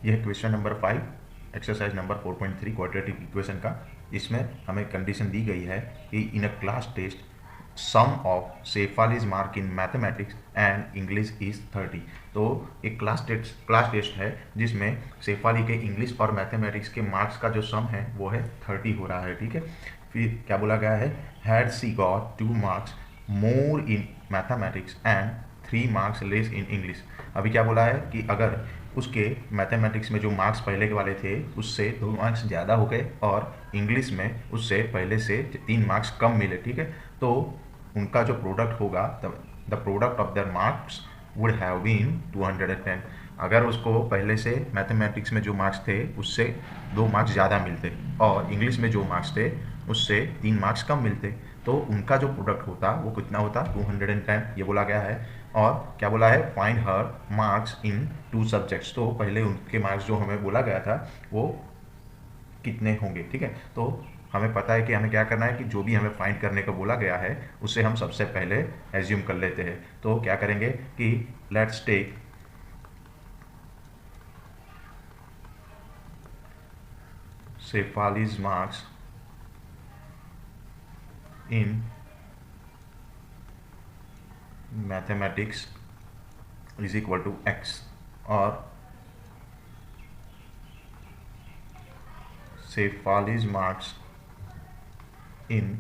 यह question number 5 exercise number 4.3 quadratic equation का। इसमें हमें कंडीशन दी गई है कि in a class test sum of Shefali's mark in mathematics and English is 30। तो एक क्लास टेस्ट है जिसमें शेफाली के इंग्लिश और मैथमेटिक्स के मार्क्स का जो सम है वो है 30 हो रहा है। ठीक है, फिर क्या बोला गया है, had C got 2 marks more in mathematics and 3 marks less in English. अभी क्या बोला है कि अगर उसके मैथमेटिक्स में जो मार्क्स पहले के वाले थे उससे 2 मार्क्स ज़्यादा हो गए और इंग्लिश में उससे पहले से 3 मार्क्स कम मिले। ठीक है, तो उनका जो प्रोडक्ट होगा the product of their marks would have been 210। अगर उसको पहले से मैथमेटिक्स में जो मार्क्स थे उससे 2 मार्क्स ज़्यादा मिलते और इंग्लिश में जो मार्क्स थे उससे 3 मार्क्स कम मिलते, तो उनका जो प्रोडक्ट होता वो कितना होता, 210 ये बोला गया है। और क्या बोला है, find her marks in 2 subjects. तो पहले उनके मार्क्स जो हमें बोला गया था वो कितने होंगे। ठीक है, तो हमें पता है कि हमें क्या करना है कि जो भी हमें फाइंड करने को बोला गया है उसे हम सबसे पहले एज्यूम कर लेते हैं। तो क्या करेंगे कि let's take Shefali's marks in mathematics is equal to x और Shefali's marks in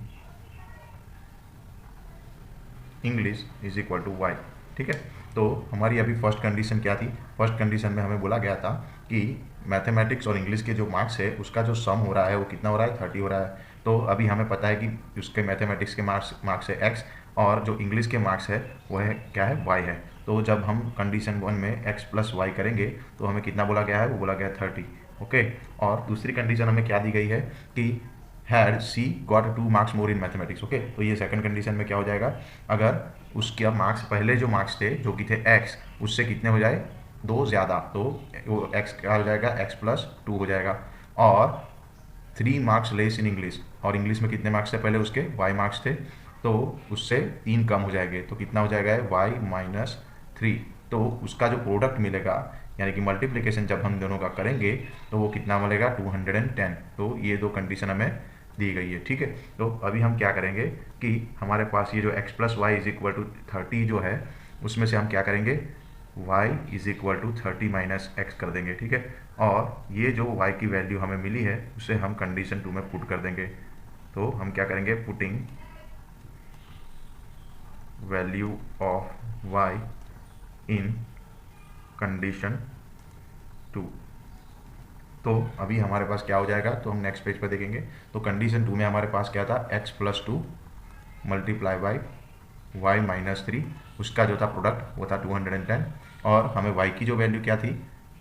English is equal to y. ठीक है, तो हमारी अभी फर्स्ट कंडीशन क्या थी, फर्स्ट कंडीशन में हमें बोला गया था कि मैथमेटिक्स और इंग्लिश के जो मार्क्स है उसका जो सम हो रहा है वो कितना हो रहा है, 30 हो रहा है। तो अभी हमें पता है कि उसके मैथमेटिक्स के मार्क्स है एक्स और जो इंग्लिश के मार्क्स है वो है क्या है, वाई है। तो जब हम कंडीशन 1 में एक्स प्लस वाई करेंगे तो हमें कितना बोला गया है, वो बोला गया है 30। ओके, और दूसरी कंडीशन हमें क्या दी गई है कि had C got 2 marks more in mathematics. Okay, तो ये सेकंड कंडीशन में क्या हो जाएगा, अगर उसके मार्क्स पहले जो मार्क्स थे जो कि थे एक्स उससे कितने हो जाए, 2 ज़्यादा, तो वो एक्स क्या हो जाएगा, एक्स प्लस 2 हो जाएगा। और 3 मार्क्स लेस इन इंग्लिश, और इंग्लिश में कितने मार्क्स थे पहले उसके, वाई मार्क्स थे, तो उससे 3 कम हो जाएंगे, तो कितना हो जाएगा, वाई माइनस 3। तो उसका जो प्रोडक्ट मिलेगा यानी कि मल्टीप्लिकेशन जब हम दोनों का करेंगे तो वो कितना मिलेगा, 210। तो ये 2 कंडीशन हमें दी गई है। ठीक है, तो अभी हम क्या करेंगे कि हमारे पास ये जो x plus y is equal to 30 जो है उसमें से हम क्या करेंगे, y is equal to 30 minus x कर देंगे। ठीक है, और ये जो y की वैल्यू हमें मिली है उसे हम कंडीशन 2 में पुट कर देंगे। तो हम क्या करेंगे, putting value of y in condition 2। तो अभी हमारे पास क्या हो जाएगा, तो हम नेक्स्ट पेज पर देखेंगे। तो कंडीशन 2 में हमारे पास क्या था, x plus 2 multiply by y minus 3, उसका जो था प्रोडक्ट वो था 210, और हमें y की जो वैल्यू क्या थी,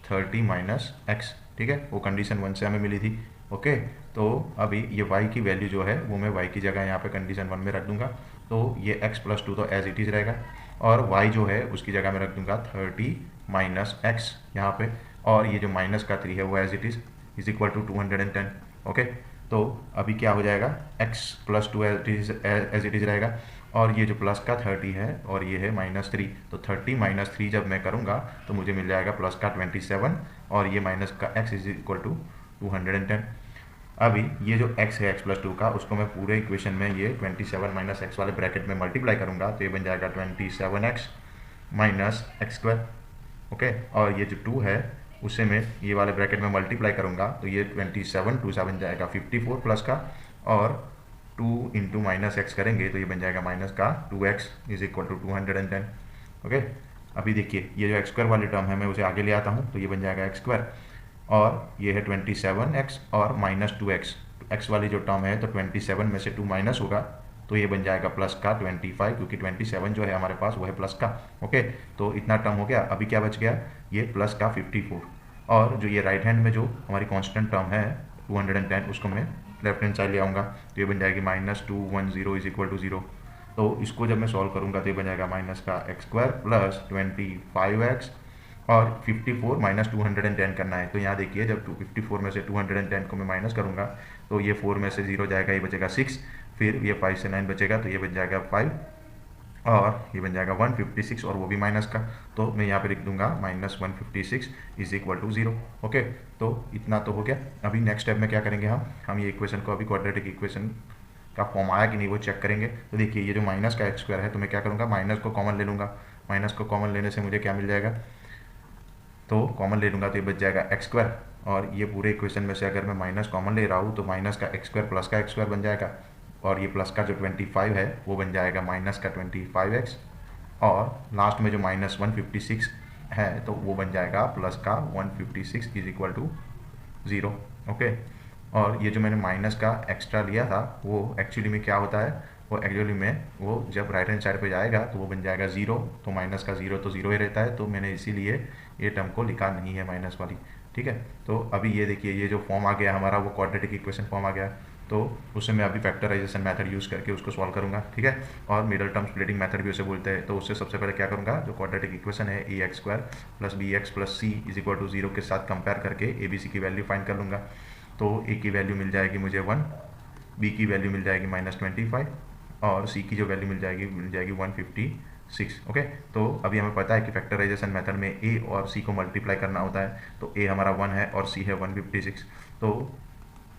30 माइनस एक्स। ठीक है, वो कंडीशन 1 से हमें मिली थी। ओके, तो अभी ये y की वैल्यू जो है वो मैं y की जगह यहाँ पे कंडीशन 1 में रख दूंगा। तो ये x प्लस 2 तो एज इट इज़ रहेगा, और y जो है उसकी जगह में रख दूंगा 30 माइनस एक्स यहाँ पे, और ये जो माइनस का 3 है वो as it is equal to 210। Okay, तो अभी क्या हो जाएगा, x plus 2 as it is रहेगा, और ये जो प्लस का 30 है और ये है माइनस 3, तो 30 माइनस 3 जब मैं करूँगा तो मुझे मिल जाएगा प्लस का 27, और ये माइनस का x इज इक्वल टू 210। अभी ये जो x है x प्लस 2 का, उसको मैं पूरे इक्वेशन में ये 27 माइनस एक्स वाले ब्रैकेट में मल्टीप्लाई करूँगा तो ये बन जाएगा 27x minus x square. Okay, और ये जो 2 है उसे मैं ये वाले ब्रैकेट में मल्टीप्लाई करूँगा तो ये 27 2 7 जाएगा 54 प्लस का, और 2 इंटू माइनस एक्स करेंगे तो ये बन जाएगा माइनस का 2x is equal to 210। Okay, अभी देखिए ये जो एक्स स्क्वायर वाली टर्म है मैं उसे आगे ले आता हूँ तो ये बन जाएगा एक्स स्क्वायर, और ये है 27x और माइनस 2x। एक्स वाली जो टर्म है तो 27 में से 2 माइनस होगा तो ये बन जाएगा प्लस का 25, क्योंकि 27 जो है हमारे पास वो है प्लस का। ओके, तो इतना टर्म हो गया। अभी क्या बच गया, ये प्लस का 54, और जो ये राइट हैंड में जो हमारी कांस्टेंट टर्म है 210 उसको मैं लेफ्ट हैंड साइड ले आऊँगा तो ये बन जाएगी माइनस 210 इज इक्वल टू 0। तो इसको जब मैं सॉल्व करूँगा तो ये बन जाएगा माइनस का एक्स स्क्वायर प्लस 25x, और 54 माइनस 210 करना है। तो यहाँ देखिए जब 54 में से 210 को मैं माइनस करूँगा तो ये 4 में से 0 जाएगा, ये बचेगा 6, फिर ये 5 से 9 बचेगा तो ये बच जाएगा 5, और ये बन जाएगा 156 और वो भी माइनस का, तो मैं यहाँ पे लिख दूंगा -156 इज इक्वल टू 0। ओके, तो इतना तो हो गया। अभी नेक्स्ट स्टेप में क्या करेंगे, हम ये इक्वेशन को अभी क्वाड्रेटिक इक्वेशन का फॉर्म आया कि नहीं वो चेक करेंगे। तो देखिए ये जो माइनस का एक्स स्क्वायर है, तो मैं क्या करूँगा, माइनस को कॉमन ले लूँगा। माइनस को कॉमन लेने से मुझे क्या मिल जाएगा, तो कॉमन ले लूँगा तो ये बच जाएगा एक्स स्क्वायर। और ये पूरे इक्वेशन में से अगर मैं माइनस कॉमन ले रहा हूँ तो माइनस का एक्स स्क्वायर प्लस का एक्स स्क्वायर बन जाएगा, और ये प्लस का जो 25 है वो बन जाएगा माइनस का 25x, और लास्ट में जो -156 है तो वो बन जाएगा प्लस का 156 इज इक्वल टू 0। ओके, और ये जो मैंने माइनस का एक्स्ट्रा लिया था वो एक्चुअली में क्या होता है, वो एक्चुअली में वो जब राइट हैंड साइड पे जाएगा तो वो बन जाएगा 0, तो माइनस का 0 तो 0 ही रहता है, तो मैंने इसीलिए ये टर्म को लिखा नहीं है माइनस वाली। ठीक है, तो अभी ये देखिए ये जो फॉर्म आ गया हमारा वो क्वाड्रेटिक इक्वेशन फॉर्म आ गया, तो उससे मैं अभी फैक्टराइजेशन मेथड यूज़ करके उसको सॉल्व करूंगा। ठीक है, और मिडल टर्म स्प्लिटिंग मेथड भी उसे बोलते हैं। तो उससे सबसे पहले क्या करूंगा, जो क्वाड्रेटिक इक्वेशन है ax² + bx + c = 0 के साथ कंपेयर करके abc की वैल्यू फाइंड कर लूँगा। तो a की वैल्यू मिल जाएगी मुझे 1, b की वैल्यू मिल जाएगी -25 और c की जो वैल्यू मिल जाएगी 156। ओके, तो अभी हमें पता है कि फैक्टराइजेशन मेथड में a और c को मल्टीप्लाई करना होता है, तो a हमारा 1 है और c है 156, तो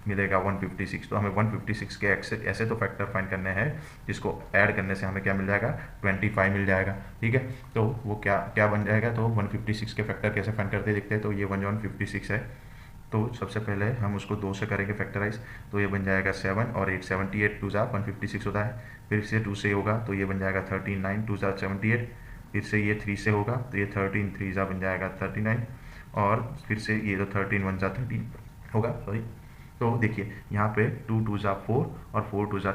मिलेगा 156। तो हमें 156 के ऐसे तो फैक्टर फाइंड करने हैं जिसको ऐड करने से हमें क्या मिल जाएगा, 25 मिल जाएगा। ठीक है, तो वो क्या क्या बन जाएगा, तो 156 के फैक्टर कैसे फाइंड करते देखते हैं। तो ये 156 है, तो सबसे पहले हम उसको 2 से करेंगे फैक्टराइज, तो ये बन जाएगा 7 और 8 78 2 ज़ा 156 होता है। फिर से 2 से होगा तो ये बन जाएगा 13 9 2 ज़ा 78। फिर से ये 3 से होगा तो ये 13 3 ज़ा बन जाएगा 39, और फिर से ये तो 13 1 ज़ा 13 होगा, सॉरी। तो देखिए यहाँ पे 2 2 ज़ा 4 और 4 2 ज़ा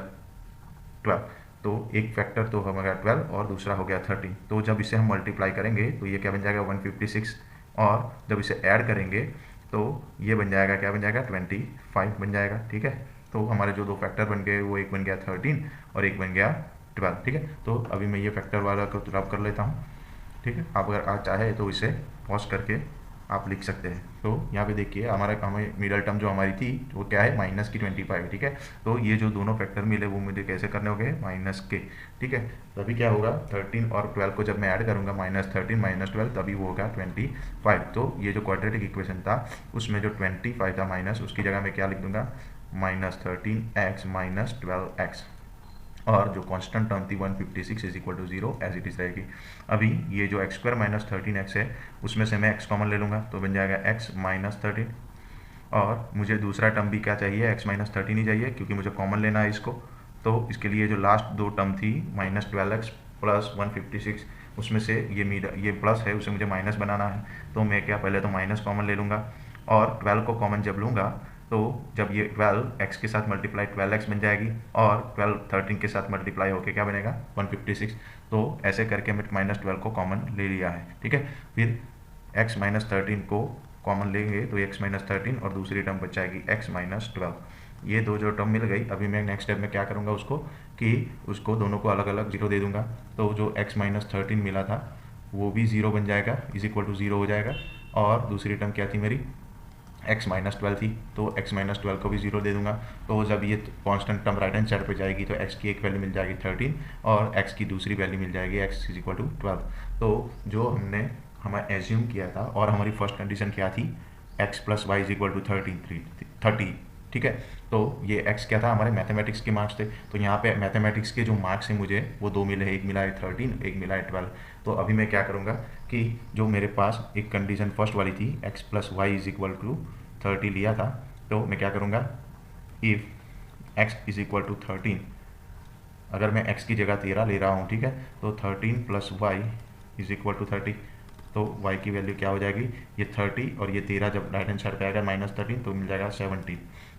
12, तो एक फैक्टर तो हमारा 12 और दूसरा हो गया 13। तो जब इसे हम मल्टीप्लाई करेंगे तो ये क्या बन जाएगा 156, और जब इसे ऐड करेंगे तो ये बन जाएगा, क्या बन जाएगा 25 बन जाएगा। ठीक है, तो हमारे जो 2 फैक्टर बन गए वो एक बन गया 13 और एक बन गया 12। ठीक है, तो अभी मैं ये फैक्टर वाला को रब कर लेता हूँ। ठीक है, आप अगर आज चाहे तो इसे पॉज करके आप लिख सकते हैं। तो यहाँ पे देखिए हमें मिडल टर्म जो हमारी थी वो क्या है, माइनस की 25। ठीक है, तो ये जो दोनों फैक्टर मिले वो मुझे कैसे करने होंगे, माइनस के। ठीक है, तभी क्या होगा 13 और 12 को जब मैं ऐड करूँगा -13 - 12 तभी वो होगा 25। तो ये जो क्वाड्रेटिक इक्वेशन था उसमें जो 25 था माइनस, उसकी जगह मैं क्या लिख दूंगा, -13x - 12x, और जो कांस्टेंट टर्म थी 156 is equal to 0 as it is रहेगी। अभी ये जो x² - 13x है उसमें से मैं x कॉमन ले लूँगा तो बन जाएगा x - 13, और मुझे दूसरा टर्म भी क्या चाहिए, x - 13 ही चाहिए क्योंकि मुझे कॉमन लेना है इसको। तो इसके लिए जो लास्ट 2 टर्म थी -12x + 156, उसमें से ये प्लस है उसे मुझे माइनस बनाना है, तो मैं क्या पहले तो माइनस कॉमन ले लूँगा, और 12 को कॉमन जब लूँगा तो जब ये 12 x के साथ मल्टीप्लाई 12x बन जाएगी, और 12 13 के साथ मल्टीप्लाई होके क्या बनेगा 156। तो ऐसे करके मैं -12 को कॉमन ले लिया है। ठीक है, फिर x - 13 को कॉमन लेंगे तो x - 13 और दूसरी टर्म बच जाएगी x - 12। ये दो जो टर्म मिल गई, अभी मैं नेक्स्ट स्टेप में क्या करूँगा उसको, कि उसको दोनों को अलग अलग 0 दे दूंगा। तो जो x - 13 मिला था वो भी 0 बन जाएगा, इज इक्वल टू 0 हो जाएगा, और दूसरी टर्म क्या थी मेरी, x - 12 थी, तो x - 12 को भी 0 दे दूंगा। तो जब ये constant term right hand side पे जाएगी तो x की एक वैल्यू मिल जाएगी 13 और x की दूसरी वैल्यू मिल जाएगी x = 12। तो जो हमें एज्यूम किया था और हमारी फर्स्ट कंडीशन क्या थी, x + y = 30। ठीक है, तो ये x क्या था, हमारे मैथमेटिक्स के मार्क्स थे। तो यहाँ पे मैथमेटिक्स के जो मार्क्स हैं मुझे वो 2 मिले हैं, एक मिला है 13, एक मिला है 12। तो अभी मैं क्या करूँगा कि जो मेरे पास एक कंडीशन फर्स्ट वाली थी x + y = 30 लिया था, तो मैं क्या करूँगा, इफ़ x = 13, अगर मैं x की जगह 13 ले रहा हूँ, ठीक है, तो 13 + y = 30, तो y की वैल्यू क्या हो जाएगी, ये 30 और ये 13 जब राइट हैंड साइड पे आएगा -13 तो मिल जाएगा 17।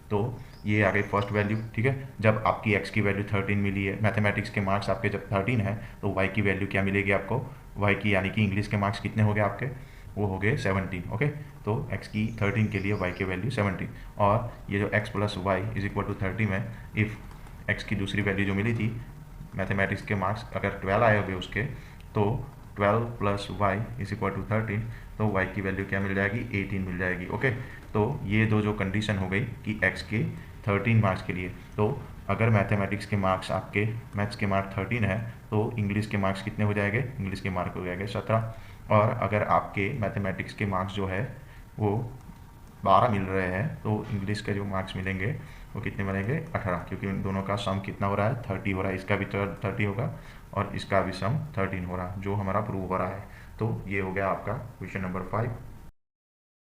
तो ये आ गई फर्स्ट वैल्यू। ठीक है, जब आपकी x की वैल्यू 13 मिली है, मैथमेटिक्स के मार्क्स आपके जब 13 है तो y की वैल्यू क्या मिलेगी आपको, y की यानी कि इंग्लिश के मार्क्स कितने हो गए आपके, वो हो गए 17। ओके, तो x की 13 के लिए y की वैल्यू 17, और ये जो x + y = 30 में इफ़ x की दूसरी वैल्यू जो मिली थी मैथमेटिक्स के मार्क्स अगर 12 आए हुए उसके, तो 12 plus y is equal to 13, तो वाई की वैल्यू क्या मिल जाएगी, 18 मिल जाएगी। ओके, तो ये जो कंडीशन हो गई कि एक्स के 13 मार्क्स के लिए, तो अगर मैथमेटिक्स के मार्क्स आपके मैथ्स के मार्क्स 13 है तो इंग्लिश के मार्क्स कितने हो जाएंगे, इंग्लिश के मार्क हो जाएंगे 17। और अगर आपके मैथमेटिक्स के मार्क्स जो है वो 12 मिल रहे हैं तो इंग्लिश के जो मार्क्स मिलेंगे वो कितने मिलेंगे, 18, क्योंकि उन दोनों का सम कितना हो रहा है, 30 हो रहा है। इसका भी 30 होगा और इसका भी सम 13 हो रहा है, जो हमारा प्रूव हो रहा है। तो ये हो गया आपका क्वेश्चन नंबर 5।